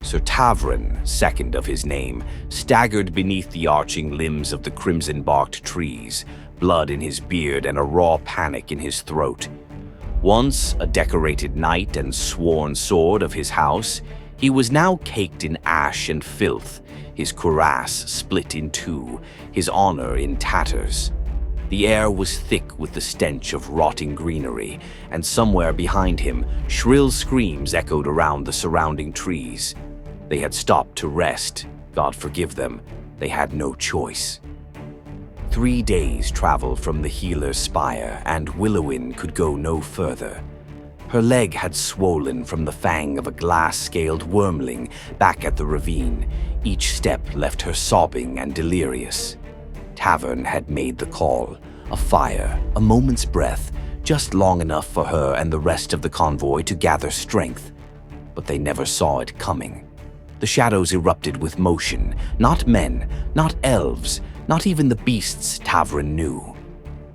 Sir Tavern, second of his name, staggered beneath the arching limbs of the crimson-barked trees, blood in his beard and a raw panic in his throat. Once a decorated knight and sworn sword of his house, he was now caked in ash and filth, his cuirass split in two, his honor in tatters. The air was thick with the stench of rotting greenery, and somewhere behind him, shrill screams echoed around the surrounding trees. They had stopped to rest. God forgive them. They had no choice. 3 days' travel from the healer's spire, and Willowin could go no further. Her leg had swollen from the fang of a glass-scaled wormling back at the ravine. Each step left her sobbing and delirious. Tavern had made the call. A fire, a moment's breath, just long enough for her and the rest of the convoy to gather strength. But they never saw it coming. The shadows erupted with motion, not men, not elves, not even the beasts Tavern knew.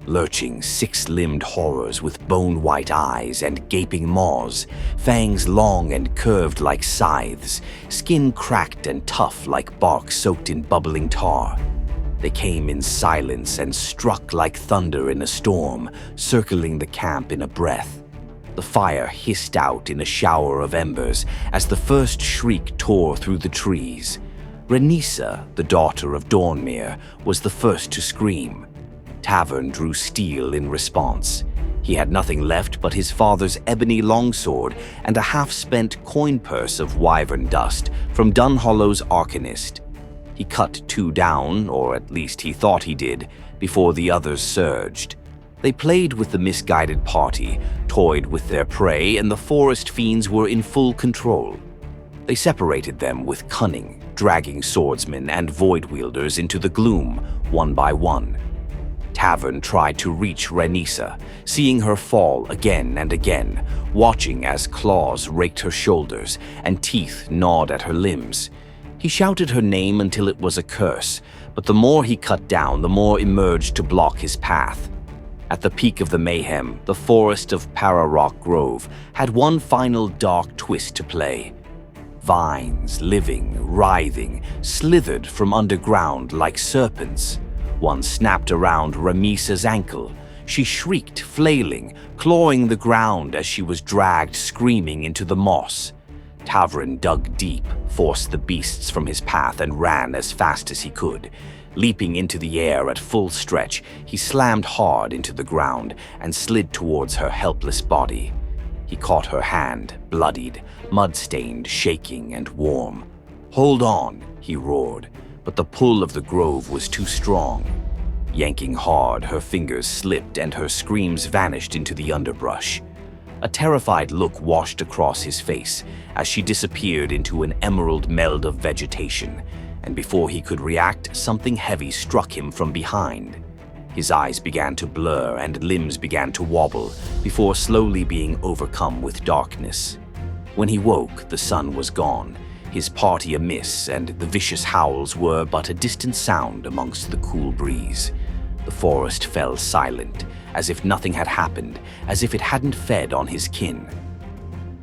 Lurching, six-limbed horrors with bone-white eyes and gaping maws, fangs long and curved like scythes, skin cracked and tough like bark soaked in bubbling tar. They came in silence and struck like thunder in a storm, circling the camp in a breath. The fire hissed out in a shower of embers as the first shriek tore through the trees. Renisa, the daughter of Dornmere, was the first to scream. Tavern drew steel in response. He had nothing left but his father's ebony longsword and a half-spent coin purse of wyvern dust from Dunhollow's arcanist. He cut 2 down, or at least he thought he did, before the others surged. They played with the misguided party, toyed with their prey, and the forest fiends were in full control. They separated them with cunning, dragging swordsmen and void wielders into the gloom, one by one. Tavern tried to reach Renisa, seeing her fall again and again, watching as claws raked her shoulders and teeth gnawed at her limbs. He shouted her name until it was a curse, but the more he cut down, the more emerged to block his path. At the peak of the mayhem, the forest of Pararock Grove had one final dark twist to play. Vines, living, writhing, slithered from underground like serpents. One snapped around Ramisa's ankle. She shrieked, flailing, clawing the ground as she was dragged screaming into the moss. Tavern dug deep, forced the beasts from his path, and ran as fast as he could. Leaping into the air at full stretch, he slammed hard into the ground and slid towards her helpless body. He caught her hand, bloodied, mud-stained, shaking, and warm. "Hold on," he roared, but the pull of the grove was too strong. Yanking hard, her fingers slipped and her screams vanished into the underbrush. A terrified look washed across his face as she disappeared into an emerald meld of vegetation, and before he could react, something heavy struck him from behind. His eyes began to blur and limbs began to wobble before slowly being overcome with darkness. When he woke, the sun was gone, his party amiss, and the vicious howls were but a distant sound amongst the cool breeze. The forest fell silent, as if nothing had happened, as if it hadn't fed on his kin.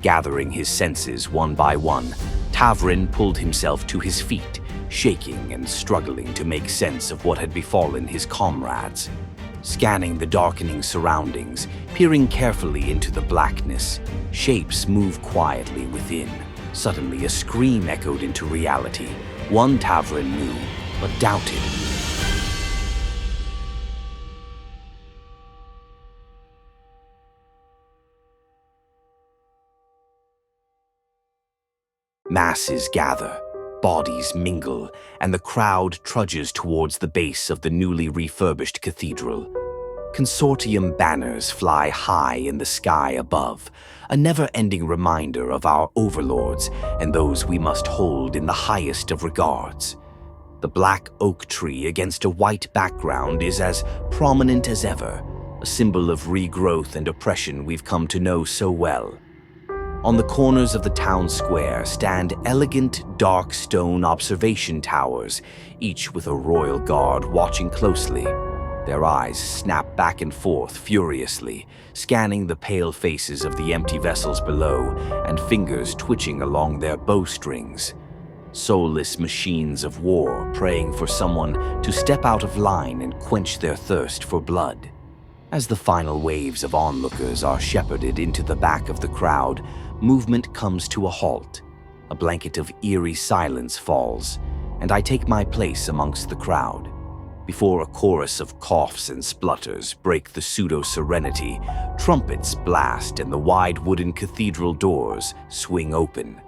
Gathering his senses one by one, Tavrin pulled himself to his feet, shaking and struggling to make sense of what had befallen his comrades. Scanning the darkening surroundings, peering carefully into the blackness, shapes moved quietly within. Suddenly, a scream echoed into reality. One Tavrin knew, but doubted. Masses gather, bodies mingle, and the crowd trudges towards the base of the newly refurbished cathedral. Consortium banners fly high in the sky above, a never-ending reminder of our overlords and those we must hold in the highest of regards. The black oak tree against a white background is as prominent as ever, a symbol of regrowth and oppression we've come to know so well. On the corners of the town square stand elegant, dark stone observation towers, each with a royal guard watching closely. Their eyes snap back and forth furiously, scanning the pale faces of the empty vessels below and fingers twitching along their bowstrings. Soulless machines of war praying for someone to step out of line and quench their thirst for blood. As the final waves of onlookers are shepherded into the back of the crowd, movement comes to a halt. A blanket of eerie silence falls, and I take my place amongst the crowd. Before a chorus of coughs and splutters break the pseudo-serenity, trumpets blast and the wide wooden cathedral doors swing open.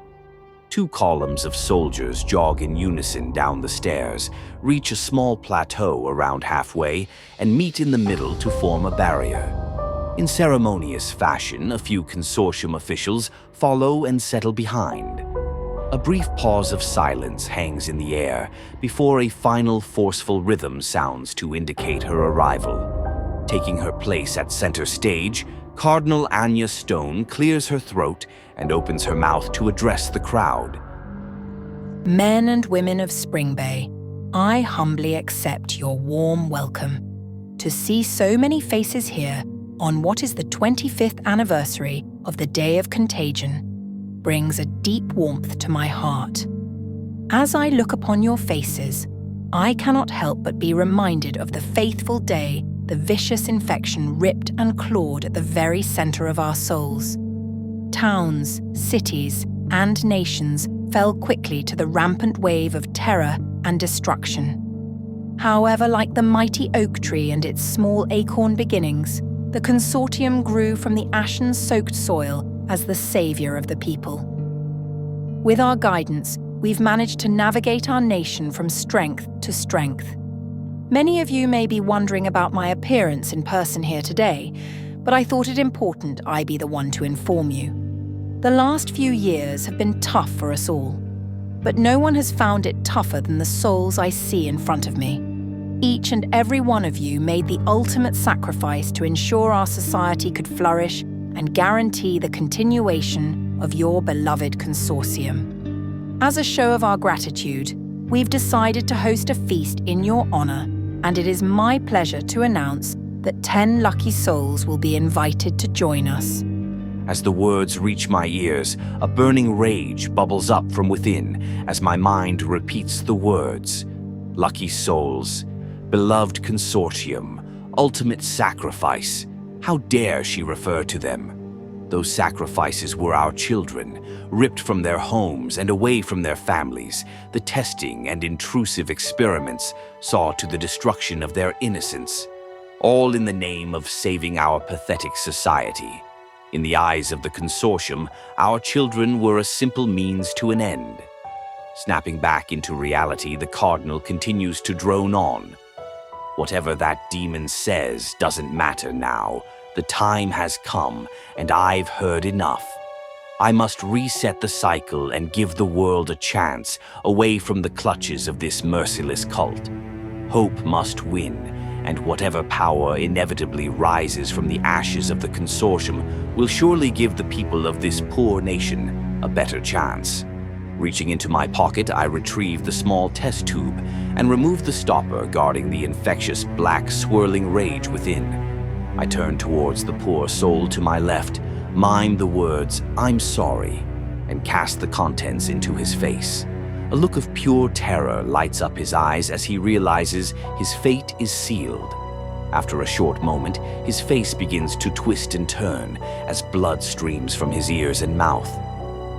2 columns of soldiers jog in unison down the stairs, reach a small plateau around halfway, and meet in the middle to form a barrier. In ceremonious fashion, a few consortium officials follow and settle behind. A brief pause of silence hangs in the air before a final forceful rhythm sounds to indicate her arrival. Taking her place at center stage, Cardinal Anya Stone clears her throat and opens her mouth to address the crowd. Men and women of Spring Bay, I humbly accept your warm welcome. To see so many faces here on what is the 25th anniversary of the Day of Contagion brings a deep warmth to my heart. As I look upon your faces, I cannot help but be reminded of the faithful day the vicious infection ripped and clawed at the very center of our souls. Towns, cities, and nations fell quickly to the rampant wave of terror and destruction. However, like the mighty oak tree and its small acorn beginnings, the consortium grew from the ashen-soaked soil as the savior of the people. With our guidance, we've managed to navigate our nation from strength to strength. Many of you may be wondering about my appearance in person here today, but I thought it important I be the one to inform you. The last few years have been tough for us all, but no one has found it tougher than the souls I see in front of me. Each and every one of you made the ultimate sacrifice to ensure our society could flourish and guarantee the continuation of your beloved consortium. As a show of our gratitude, we've decided to host a feast in your honor, and it is my pleasure to announce that 10 lucky souls will be invited to join us. As the words reach my ears, a burning rage bubbles up from within as my mind repeats the words. Lucky souls, beloved consortium, ultimate sacrifice. How dare she refer to them? Those sacrifices were our children, ripped from their homes and away from their families. The testing and intrusive experiments saw to the destruction of their innocence, all in the name of saving our pathetic society. In the eyes of the consortium, our children were a simple means to an end. Snapping back into reality, the Cardinal continues to drone on. Whatever that demon says doesn't matter now. The time has come, and I've heard enough. I must reset the cycle and give the world a chance away from the clutches of this merciless cult. Hope must win, and whatever power inevitably rises from the ashes of the consortium will surely give the people of this poor nation a better chance. Reaching into my pocket, I retrieve the small test tube and remove the stopper guarding the infectious black swirling rage within. I turn towards the poor soul to my left, mime the words, "I'm sorry," and cast the contents into his face. A look of pure terror lights up his eyes as he realizes his fate is sealed. After a short moment, his face begins to twist and turn as blood streams from his ears and mouth.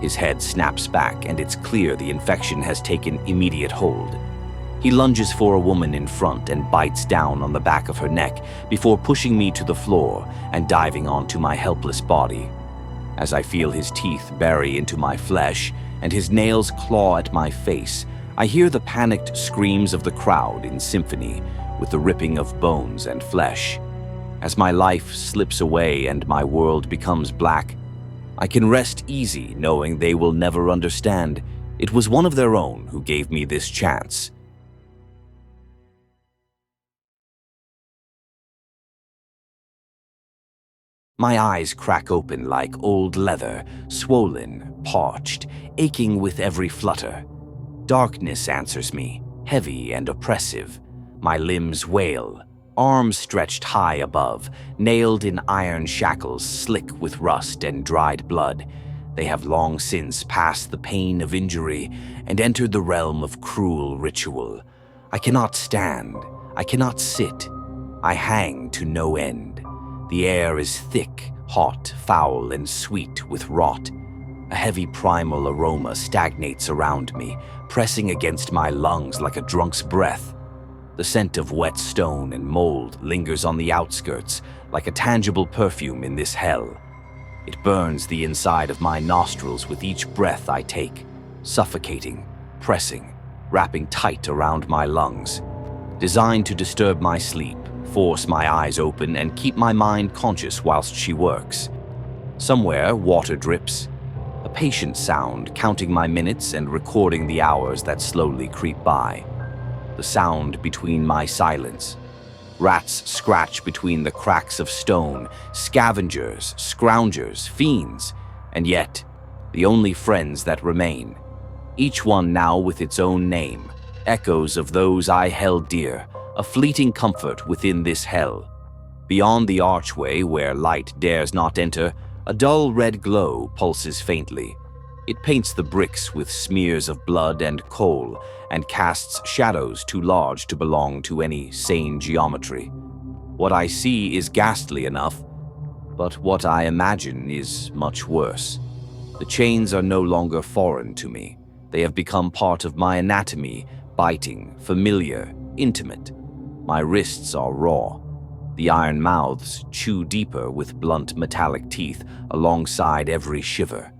His head snaps back, and it's clear the infection has taken immediate hold. He lunges for a woman in front and bites down on the back of her neck before pushing me to the floor and diving onto my helpless body. As I feel his teeth bury into my flesh and his nails claw at my face, I hear the panicked screams of the crowd in symphony with the ripping of bones and flesh. As my life slips away and my world becomes black, I can rest easy knowing they will never understand. It was one of their own who gave me this chance. My eyes crack open like old leather, swollen, parched, aching with every flutter. Darkness answers me, heavy and oppressive. My limbs wail. arms stretched high above, nailed in iron shackles slick with rust and dried blood. They have long since passed the pain of injury and entered the realm of cruel ritual. I cannot stand, I cannot sit, I hang to no end. The air is thick, hot, foul, and sweet with rot. A heavy primal aroma stagnates around me, pressing against my lungs like a drunk's breath. The scent of wet stone and mold lingers on the outskirts like a tangible perfume in this hell. It burns the inside of my nostrils with each breath I take, suffocating, pressing, wrapping tight around my lungs. Designed to disturb my sleep, force my eyes open, and keep my mind conscious whilst she works. Somewhere, water drips. A patient sound, counting my minutes and recording the hours that slowly creep by. The sound between my silence. Rats scratch between the cracks of stone, scavengers, scroungers, fiends, and yet, the only friends that remain. Each one now with its own name, echoes of those I held dear, a fleeting comfort within this hell. Beyond the archway where light dares not enter, a dull red glow pulses faintly. It paints the bricks with smears of blood and coal and casts shadows too large to belong to any sane geometry. What I see is ghastly enough, but what I imagine is much worse. The chains are no longer foreign to me. They have become part of my anatomy, biting, familiar, intimate. My wrists are raw. The iron mouths chew deeper with blunt metallic teeth alongside every shiver.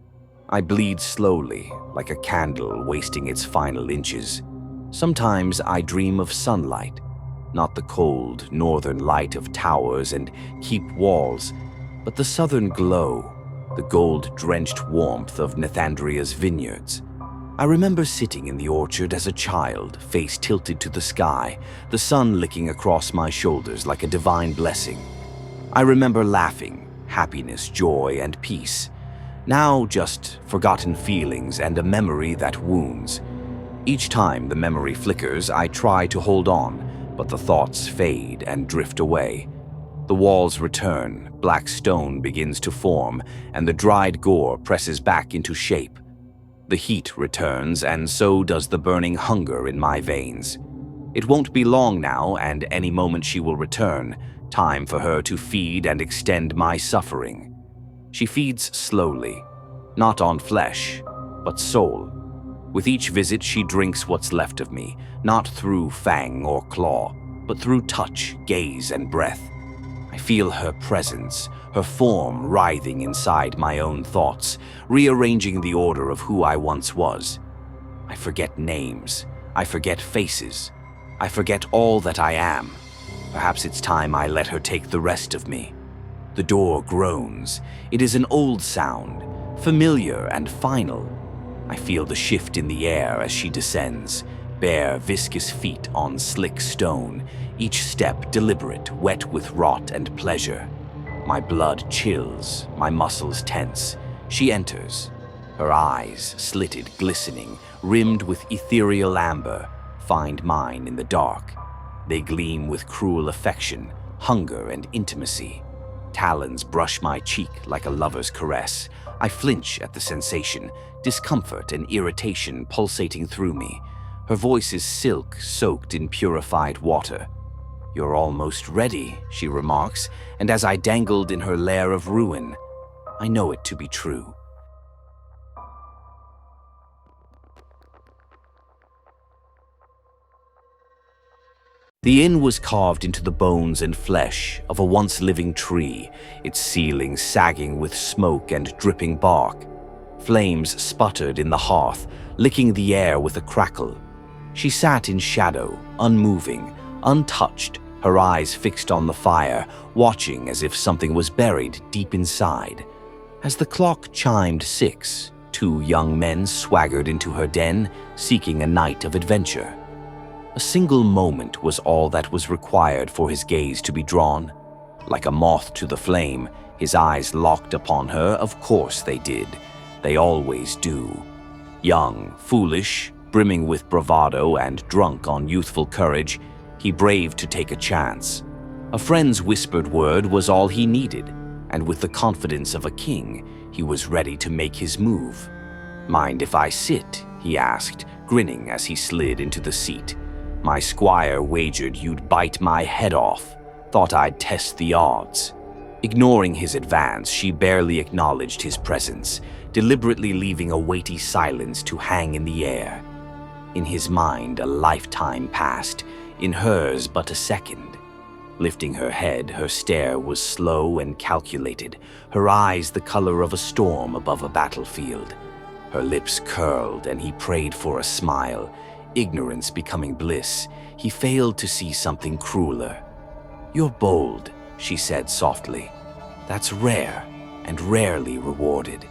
I bleed slowly, like a candle wasting its final inches. Sometimes I dream of sunlight, not the cold northern light of towers and keep walls, but the southern glow, the gold-drenched warmth of Nathandria's vineyards. I remember sitting in the orchard as a child, face tilted to the sky, the sun licking across my shoulders like a divine blessing. I remember laughing, happiness, joy, and peace. Now just forgotten feelings and a memory that wounds. Each time the memory flickers, I try to hold on, but the thoughts fade and drift away. The walls return, black stone begins to form, and the dried gore presses back into shape. The heat returns, and so does the burning hunger in my veins. It won't be long now, and any moment she will return, time for her to feed and extend my suffering. She feeds slowly, not on flesh, but soul. With each visit, she drinks what's left of me, not through fang or claw, but through touch, gaze, and breath. I feel her presence, her form writhing inside my own thoughts, rearranging the order of who I once was. I forget names, I forget faces, I forget all that I am. Perhaps it's time I let her take the rest of me. The door groans. It is an old sound, familiar and final. I feel the shift in the air as she descends, bare, viscous feet on slick stone, each step deliberate, wet with rot and pleasure. My blood chills, my muscles tense. She enters, her eyes, slitted, glistening, rimmed with ethereal amber, find mine in the dark. They gleam with cruel affection, hunger, and intimacy. Talons brush my cheek like a lover's caress. I flinch at the sensation, discomfort and irritation pulsating through me. Her voice is silk soaked in purified water. "You're almost ready," she remarks, and as I dangled in her lair of ruin, I know it to be true. The inn was carved into the bones and flesh of a once living tree, its ceiling sagging with smoke and dripping bark. Flames sputtered in the hearth, licking the air with a crackle. She sat in shadow, unmoving, untouched, her eyes fixed on the fire, watching as if something was buried deep inside. As the clock chimed 6, 2 young men swaggered into her den, seeking a night of adventure. A single moment was all that was required for his gaze to be drawn. Like a moth to the flame, his eyes locked upon her. Of course they did. They always do. Young, foolish, brimming with bravado and drunk on youthful courage, he braved to take a chance. A friend's whispered word was all he needed, and with the confidence of a king, he was ready to make his move. "Mind if I sit?" he asked, grinning as he slid into the seat. "My squire wagered you'd bite my head off. Thought I'd test the odds." Ignoring his advance, she barely acknowledged his presence, deliberately leaving a weighty silence to hang in the air. In his mind, a lifetime passed, in hers but a second. Lifting her head, her stare was slow and calculated, her eyes the color of a storm above a battlefield. Her lips curled, and he prayed for a smile, ignorance becoming bliss. He failed to see something crueler. "You're bold," she said softly. "That's rare, and rarely rewarded."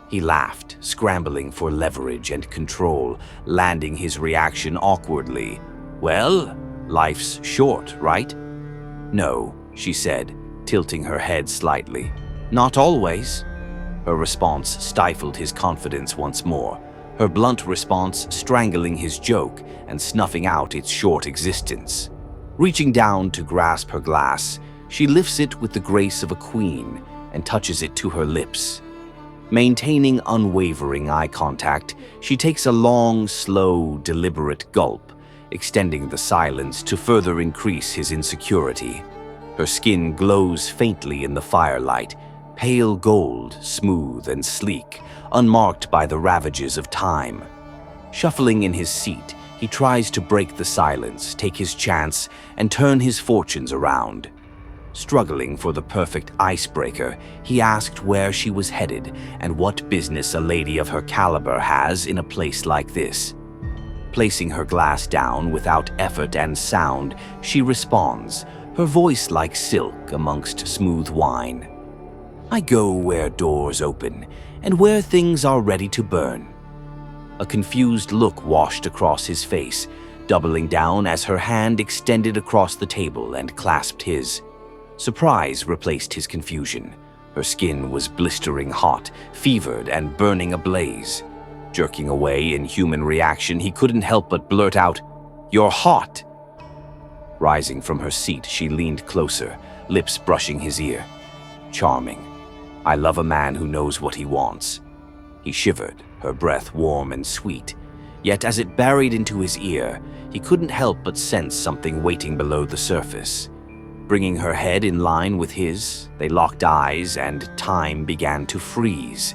He laughed, scrambling for leverage and control, landing his reaction awkwardly. "Well, life's short, right?" "No," she said, tilting her head slightly. "Not always." Her response stifled his confidence once more, her blunt response strangling his joke and snuffing out its short existence. Reaching down to grasp her glass, she lifts it with the grace of a queen and touches it to her lips. Maintaining unwavering eye contact, she takes a long, slow, deliberate gulp, extending the silence to further increase his insecurity. Her skin glows faintly in the firelight, pale gold, smooth and sleek, unmarked by the ravages of time. Shuffling in his seat, he tries to break the silence, take his chance, and turn his fortunes around. Struggling for the perfect icebreaker, he asked where she was headed and what business a lady of her caliber has in a place like this. Placing her glass down without effort and sound, she responds, her voice like silk amongst smooth wine. "I go where doors open and where things are ready to burn." A confused look washed across his face, doubling down as her hand extended across the table and clasped his. Surprise replaced his confusion. Her skin was blistering hot, fevered and burning ablaze. Jerking away in human reaction, he couldn't help but blurt out, "You're hot!" Rising from her seat, she leaned closer, lips brushing his ear. "Charming. I love a man who knows what he wants." He shivered, her breath warm and sweet. Yet as it buried into his ear, he couldn't help but sense something waiting below the surface. Bringing her head in line with his, they locked eyes and time began to freeze.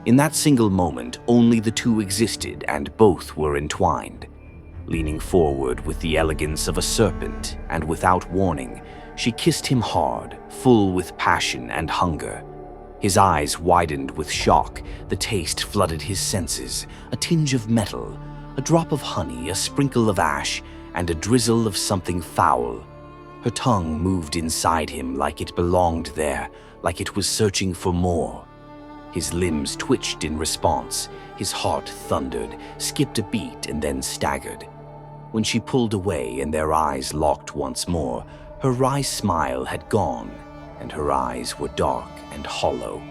In that single moment, only the two existed and both were entwined. Leaning forward with the elegance of a serpent and without warning, she kissed him hard, full with passion and hunger. His eyes widened with shock, the taste flooded his senses, a tinge of metal, a drop of honey, a sprinkle of ash, and a drizzle of something foul. Her tongue moved inside him like it belonged there, like it was searching for more. His limbs twitched in response, his heart thundered, skipped a beat, and then staggered. When she pulled away and their eyes locked once more, her wry smile had gone, and her eyes were dark and hollow.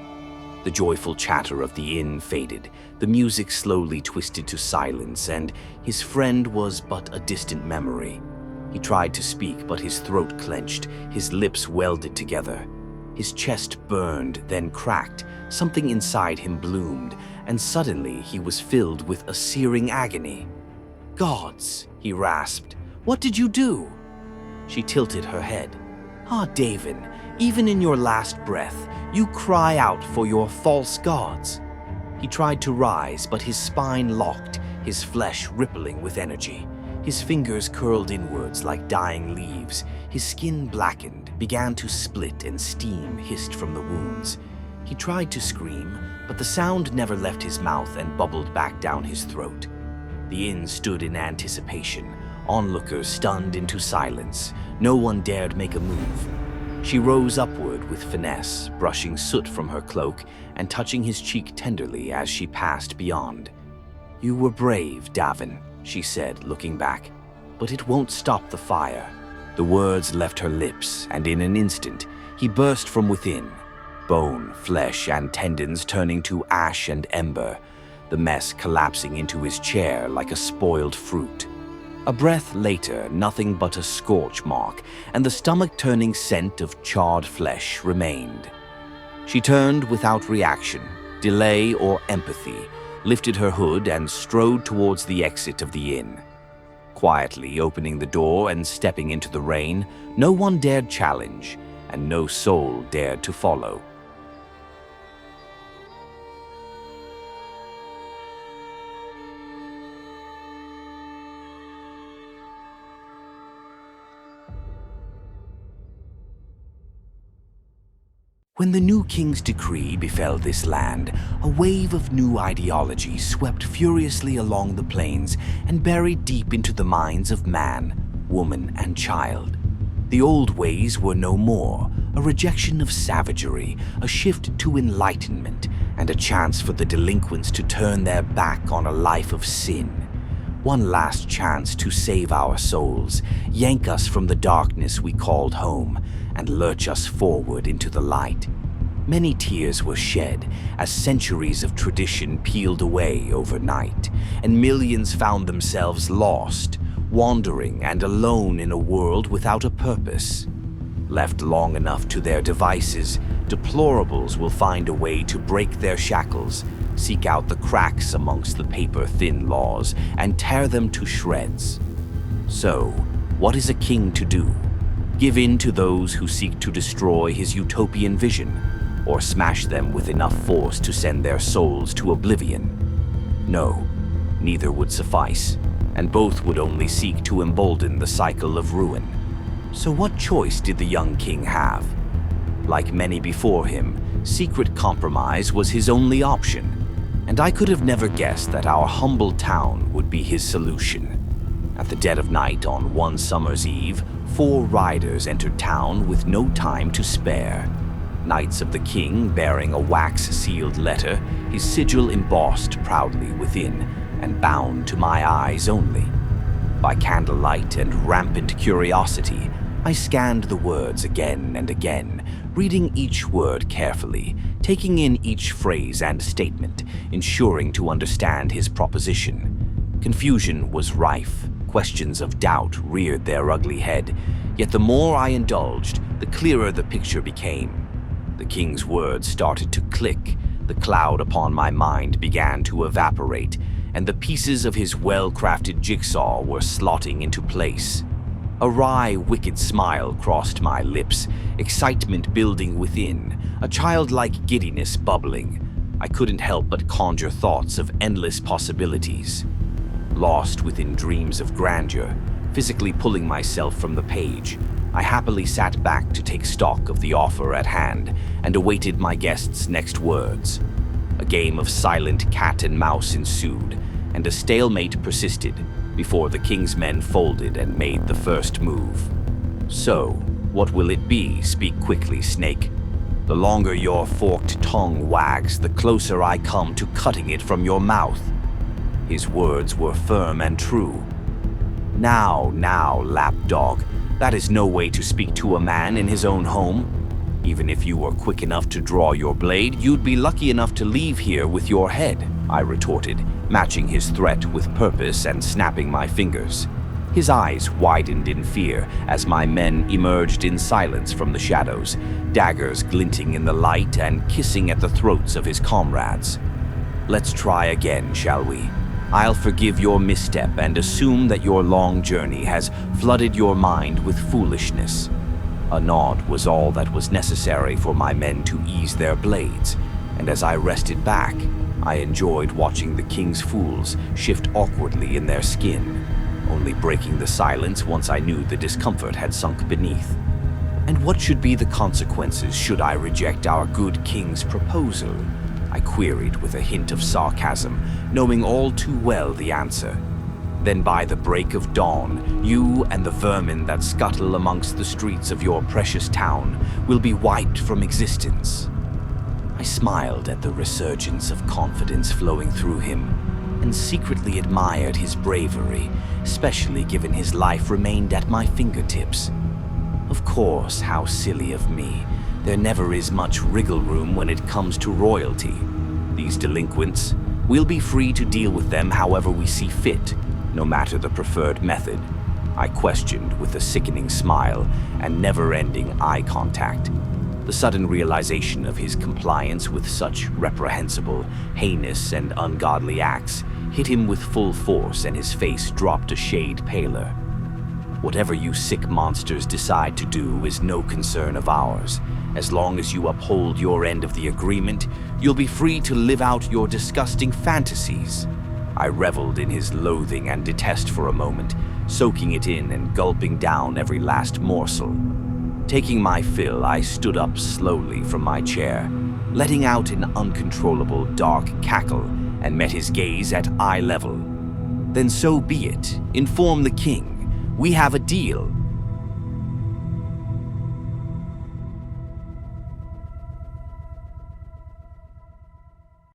The joyful chatter of the inn faded, the music slowly twisted to silence, and his friend was but a distant memory. He tried to speak, but his throat clenched, his lips welded together. His chest burned, then cracked, something inside him bloomed, and suddenly he was filled with a searing agony. "Gods," he rasped, "what did you do?" She tilted her head. "Ah, David, even in your last breath, you cry out for your false gods." He tried to rise, but his spine locked, his flesh rippling with energy. His fingers curled inwards like dying leaves. His skin blackened, began to split, and steam hissed from the wounds. He tried to scream, but the sound never left his mouth and bubbled back down his throat. The inn stood in anticipation, onlookers stunned into silence. No one dared make a move. She rose upward with finesse, brushing soot from her cloak and touching his cheek tenderly as she passed beyond. "You were brave, Davin," she said, looking back, "but it won't stop the fire." The words left her lips, and in an instant, he burst from within, bone, flesh, and tendons turning to ash and ember, the mess collapsing into his chair like a spoiled fruit. A breath later, nothing but a scorch mark and the stomach-turning scent of charred flesh remained. She turned without reaction, delay, or empathy, lifted her hood and strode towards the exit of the inn. Quietly opening the door and stepping into the rain, no one dared challenge, and no soul dared to follow. When the new king's decree befell this land, a wave of new ideology swept furiously along the plains and buried deep into the minds of man, woman, and child. The old ways were no more, a rejection of savagery, a shift to enlightenment, and a chance for the delinquents to turn their back on a life of sin. One last chance to save our souls, yank us from the darkness we called home, and lurch us forward into the light. Many tears were shed as centuries of tradition peeled away overnight, and millions found themselves lost, wandering and alone in a world without a purpose. Left long enough to their devices, deplorables will find a way to break their shackles, seek out the cracks amongst the paper-thin laws, and tear them to shreds. So, what is a king to do? Give in to those who seek to destroy his utopian vision, or smash them with enough force to send their souls to oblivion? No, neither would suffice, and both would only seek to embolden the cycle of ruin. So what choice did the young king have? Like many before him, secret compromise was his only option, and I could have never guessed that our humble town would be his solution. At the dead of night on one summer's eve, 4 riders entered town with no time to spare. Knights of the king bearing a wax-sealed letter, his sigil embossed proudly within, and bound to my eyes only. By candlelight and rampant curiosity, I scanned the words again and again, reading each word carefully, taking in each phrase and statement, ensuring to understand his proposition. Confusion was rife. Questions of doubt reared their ugly head, yet the more I indulged, the clearer the picture became. The king's words started to click, the cloud upon my mind began to evaporate, and the pieces of his well-crafted jigsaw were slotting into place. A wry, wicked smile crossed my lips, excitement building within, a childlike giddiness bubbling. I couldn't help but conjure thoughts of endless possibilities. Lost within dreams of grandeur, physically pulling myself from the page, I happily sat back to take stock of the offer at hand and awaited my guest's next words. A game of silent cat and mouse ensued, and a stalemate persisted before the king's men folded and made the first move. So, what will it be? Speak quickly, Snake. The longer your forked tongue wags, the closer I come to cutting it from your mouth. His words were firm and true. Now, lapdog, that is no way to speak to a man in his own home. Even if you were quick enough to draw your blade, you'd be lucky enough to leave here with your head, I retorted, matching his threat with purpose and snapping my fingers. His eyes widened in fear as my men emerged in silence from the shadows, daggers glinting in the light and kissing at the throats of his comrades. Let's try again, shall we? I'll forgive your misstep and assume that your long journey has flooded your mind with foolishness. A nod was all that was necessary for my men to ease their blades, and as I rested back, I enjoyed watching the king's fools shift awkwardly in their skin, only breaking the silence once I knew the discomfort had sunk beneath. And what should be the consequences should I reject our good king's proposal? I queried with a hint of sarcasm, knowing all too well the answer. Then by the break of dawn, you and the vermin that scuttle amongst the streets of your precious town will be wiped from existence. I smiled at the resurgence of confidence flowing through him, and secretly admired his bravery, especially given his life remained at my fingertips. Of course, how silly of me. There never is much wriggle room when it comes to royalty. These delinquents, we'll be free to deal with them however we see fit. no matter the preferred method, I questioned with a sickening smile and never-ending eye contact. The sudden realization of his compliance with such reprehensible, heinous, and ungodly acts hit him with full force, and his face dropped a shade paler. Whatever you sick monsters decide to do is no concern of ours. As long as you uphold your end of the agreement, you'll be free to live out your disgusting fantasies. I reveled in his loathing and detest for a moment, soaking it in and gulping down every last morsel. Taking my fill, I stood up slowly from my chair, letting out an uncontrollable dark cackle, and met his gaze at eye level. Then so be it. Inform the king. We have a deal.